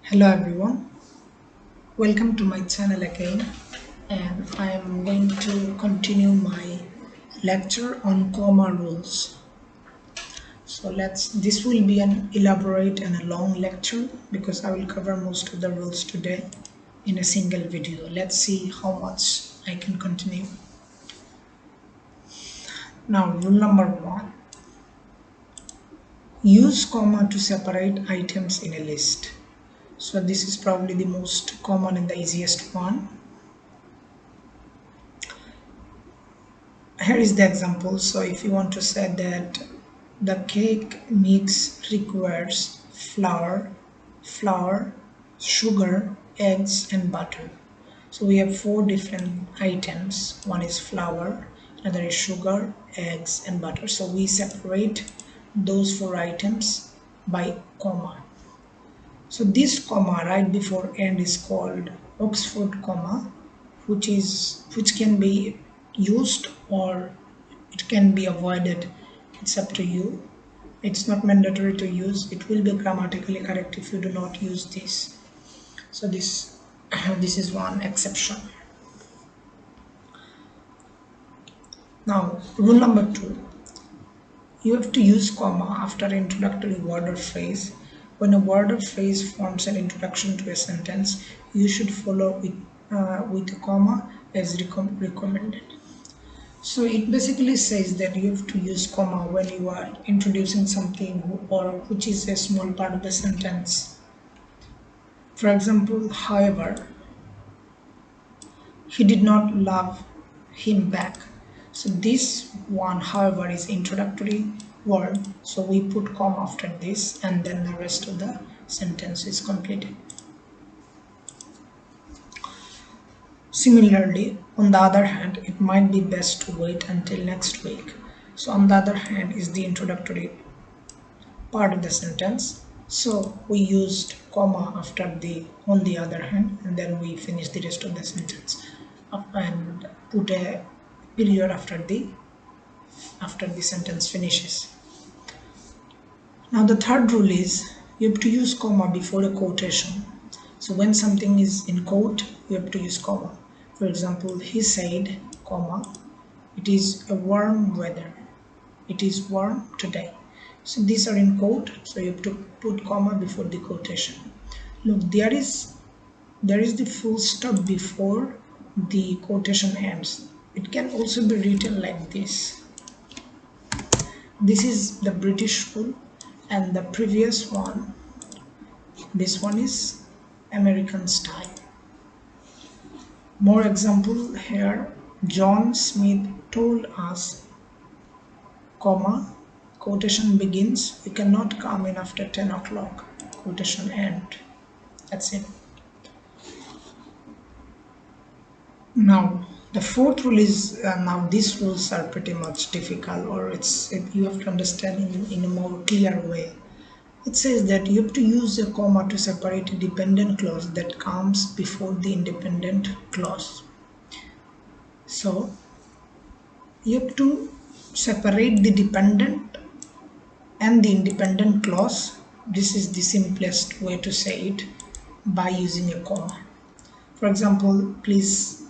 Hello everyone, welcome to my channel again, and I am going to continue my lecture on comma rules. So this will be an elaborate and a long lecture because I will cover most of the rules today in a single video. Let's see how much I can continue. Now rule number 1, use comma to separate items in a list. So this is probably the most common and the easiest one. Here is the example. So if you want to say that the cake mix requires flour, sugar, eggs and butter. So we have four different items. One is flour, another is sugar, eggs and butter. So we separate those four items by comma. So this comma right before end is called Oxford comma, which can be used or it can be avoided. It's up to you. It's not mandatory to use. It will be grammatically correct if you do not use this. So this this is one exception. Now rule number 2, you have to use comma after introductory word or phrase. When a word or phrase forms an introduction to a sentence, you should follow it with a comma as recommended. So it basically says that you have to use comma when you are introducing something or which is a small part of the sentence. For example, however, he did not love him back. So this one, however, is introductory word. So we put comma after this and then the rest of the sentence is completed. Similarly, on the other hand, it might be best to wait until next week. So on the other hand is the introductory part of the sentence. So we used comma after the on the other hand and then we finish the rest of the sentence and put a period after the sentence finishes. Now the third rule is you have to use comma before a quotation. So when something is in quote, you have to use comma. For example, he said, comma, it is a warm weather. It is warm today. So these are in quote, so you have to put comma before the quotation. Look, there is the full stop before the quotation ends. It can also be written like this. This is the British rule, and the previous one, this one is American style. More example here, John Smith told us, comma, quotation begins, you cannot come in after 10 o'clock, quotation end. That's it. Now the fourth rule is now these rules are pretty much difficult, or you have to understand in a more clear way. It says that you have to use a comma to separate a dependent clause that comes before the independent clause. So you have to separate the dependent and the independent clause. This is the simplest way to say it, by using a comma. For example, please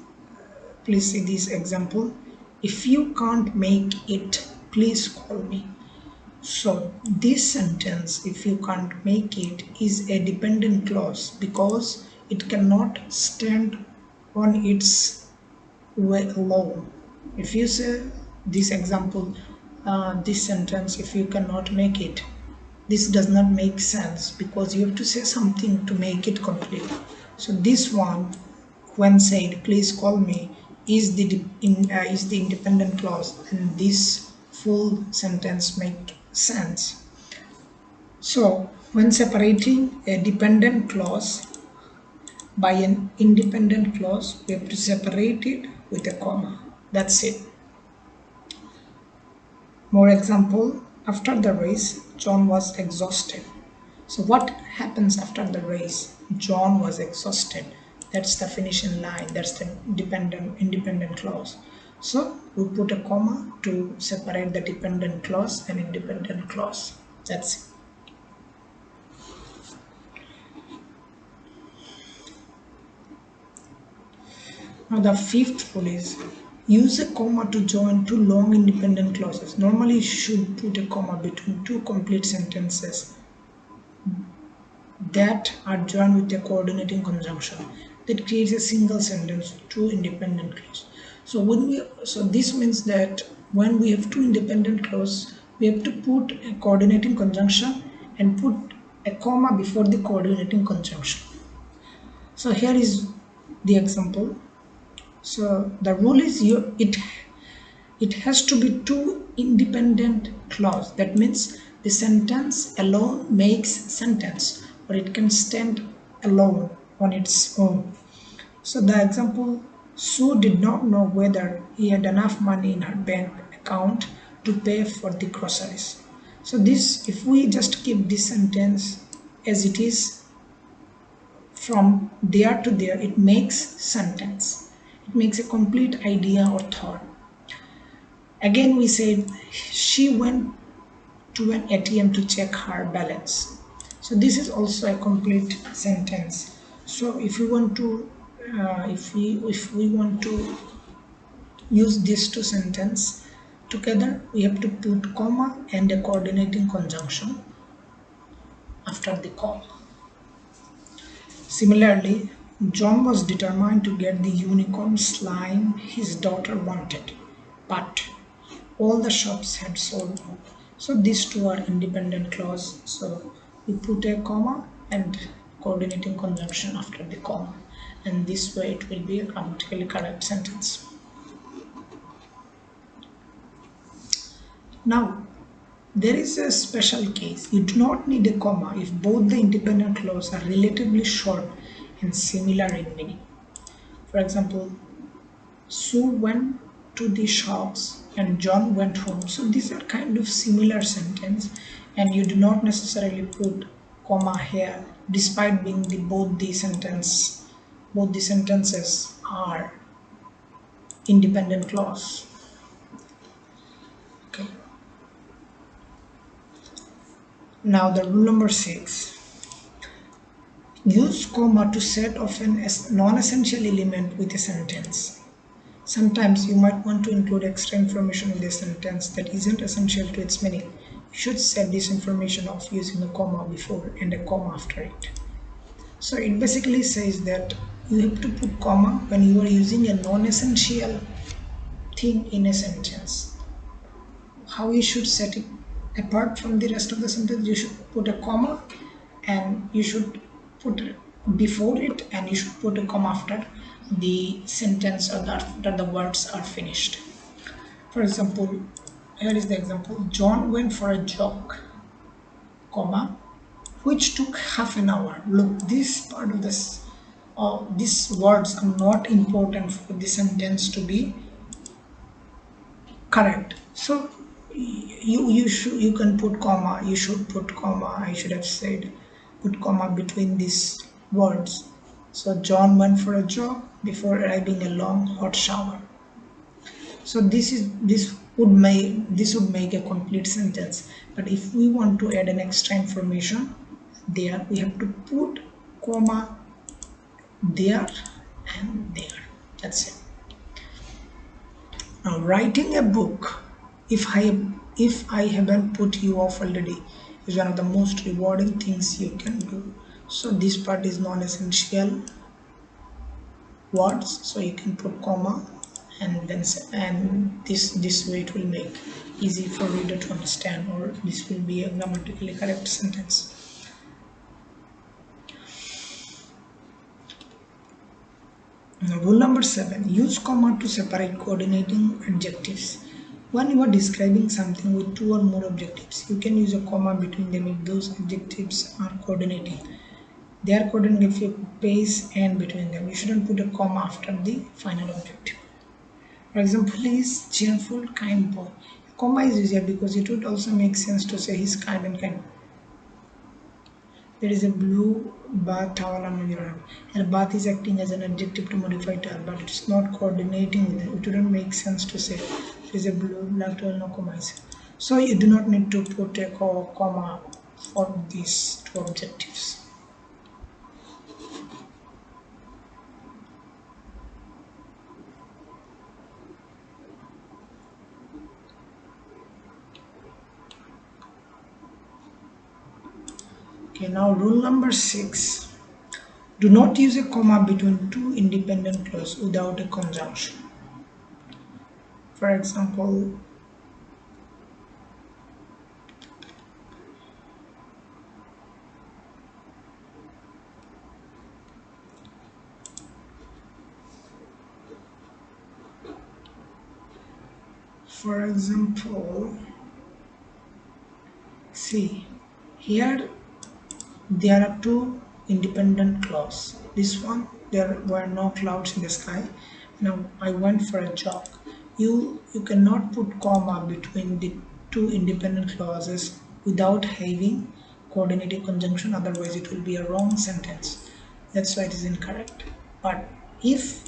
see this example. If you can't make it, please call me. So this sentence, if you can't make it, is a dependent clause because it cannot stand on its way alone. If you say this example, this sentence, if you cannot make it, this does not make sense because you have to say something to make it complete. So this one, when said please call me, is the independent clause, and this full sentence makes sense. So when separating a dependent clause by an independent clause, we have to separate it with a comma. That's it. More example, after the race, John was exhausted. So what happens after the race? John was exhausted. That's the finishing line. That's the independent clause. So we put a comma to separate the dependent clause and independent clause. That's it. Now the fifth rule is use a comma to join two long independent clauses. Normally you should put a comma between two complete sentences that are joined with a coordinating conjunction that creates a single sentence with two independent clauses. So this means that when we have two independent clauses, we have to put a coordinating conjunction and put a comma before the coordinating conjunction. So here is the example. So the rule is it has to be two independent clause. That means the sentence alone makes sentence, or it can stand alone on its own. So the example, Sue did not know whether he had enough money in her bank account to pay for the groceries. So this, if we just keep this sentence as it is from there to there, it makes sentence. It makes a complete idea or thought. Again, we said she went to an ATM to check her balance. So this is also a complete sentence. So if we want to, if we want to use these two sentences together, we have to put comma and a coordinating conjunction after the comma. Similarly, John was determined to get the unicorn slime his daughter wanted, but all the shops had sold out. So these two are independent clause. So we put a comma and coordinating conjunction after the comma, and this way it will be a grammatically correct sentence. Now, there is a special case. You do not need a comma if both the independent clauses are relatively short and similar in meaning. For example, Sue went to the shops and John went home. So these are kind of similar sentence, and you do not necessarily put comma here despite being both the sentences are independent clause. Okay. Now the rule number 6. Use comma to set off a non-essential element with a sentence. Sometimes you might want to include extra information in the sentence that isn't essential to its meaning. You should set this information off using a comma before and a comma after it. So it basically says that you have to put comma when you are using a non-essential thing in a sentence. How you should set it apart from the rest of the sentence? You should put a comma and you should put before it, and you should put a comma after the sentence or after the words are finished. For example, here is the example: John went for a jog, comma, which took half an hour. Look, this part of this, these words are not important for the sentence to be correct. So you can put comma. You should put comma. I should have said put comma between these words. So John went for a jog before arriving a long hot shower. So this would make a complete sentence. But if we want to add an extra information there, we have to put comma there and there. That's it. Now writing a book, if I haven't put you off already, is one of the most rewarding things you can do. So this part is non-essential words, so you can put comma and then this way it will make easy for reader to understand, or this will be a grammatically correct sentence. Now, rule number 7. Use comma to separate coordinating adjectives. When you are describing something with two or more adjectives, you can use a comma between them if those adjectives are coordinating. They are coordinating if you place and between them. You shouldn't put a comma after the final objective. For example, he is cheerful, kind boy. A comma is easier because it would also make sense to say he's kind and kind. There is a blue bath towel on your arm. And bath is acting as an adjective to modify towel, but it's not coordinating with it. It wouldn't make sense to say there is a blue black towel, no comma. So you do not need to put a comma for these two objectives. Okay, now rule number 6. Do not use a comma between two independent clauses without a conjunction. For example, for example, see here there are two independent clouds. This one, there were no clouds in the sky. Now I went for a jog. You cannot put comma between the two independent clauses without having coordinating conjunction. Otherwise, it will be a wrong sentence. That's why it is incorrect. But if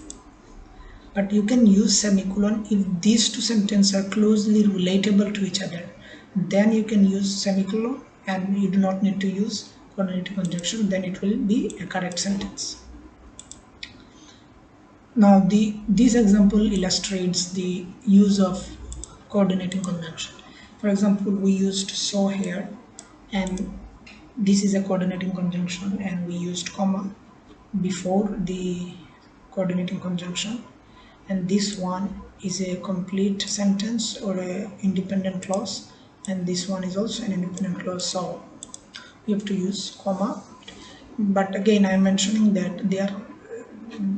but you can use semicolon if these two sentences are closely relatable to each other. Then you can use semicolon and you do not need to use coordinating conjunction. Then it will be a correct sentence. Now this example illustrates the use of coordinating conjunction. For example, we used so here, and this is a coordinating conjunction, and we used comma before the coordinating conjunction, and this one is a complete sentence or a independent clause, and this one is also an independent clause, so you have to use comma. But again, I am mentioning that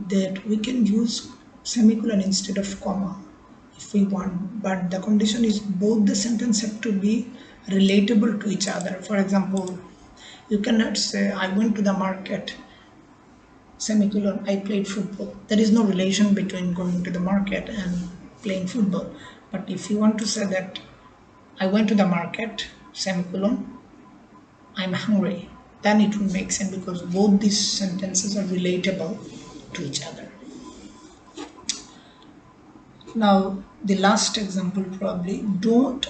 that we can use semicolon instead of comma if we want, but the condition is both the sentence have to be relatable to each other. For example, you cannot say I went to the market semicolon I played football. There is no relation between going to the market and playing football. But if you want to say that I went to the market semicolon I'm hungry, then it will make sense because both these sentences are relatable to each other. Now the last example, probably don't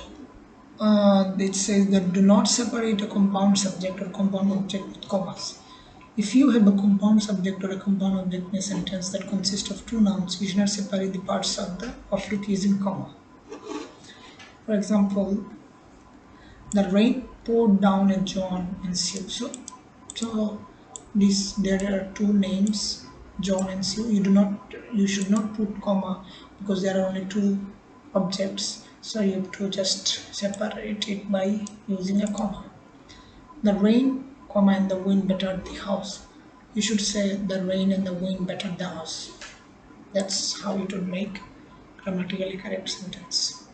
it says that do not separate a compound subject or compound object with commas. If you have a compound subject or a compound object in a sentence that consists of two nouns, you should not separate the parts of it using comma. For example, the rain poured down at John and Sue. So this there are two names, John and Sue. You should not put comma because there are only two objects. So you have to just separate it by using a comma. The rain, comma, and the wind bettered the house. You should say the rain and the wind bettered the house. That's how it would make grammatically correct sentence.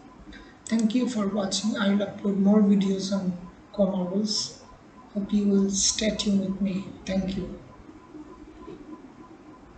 Thank you for watching. I will upload more videos on comma rules. Hope you will stay tuned with me. Thank you.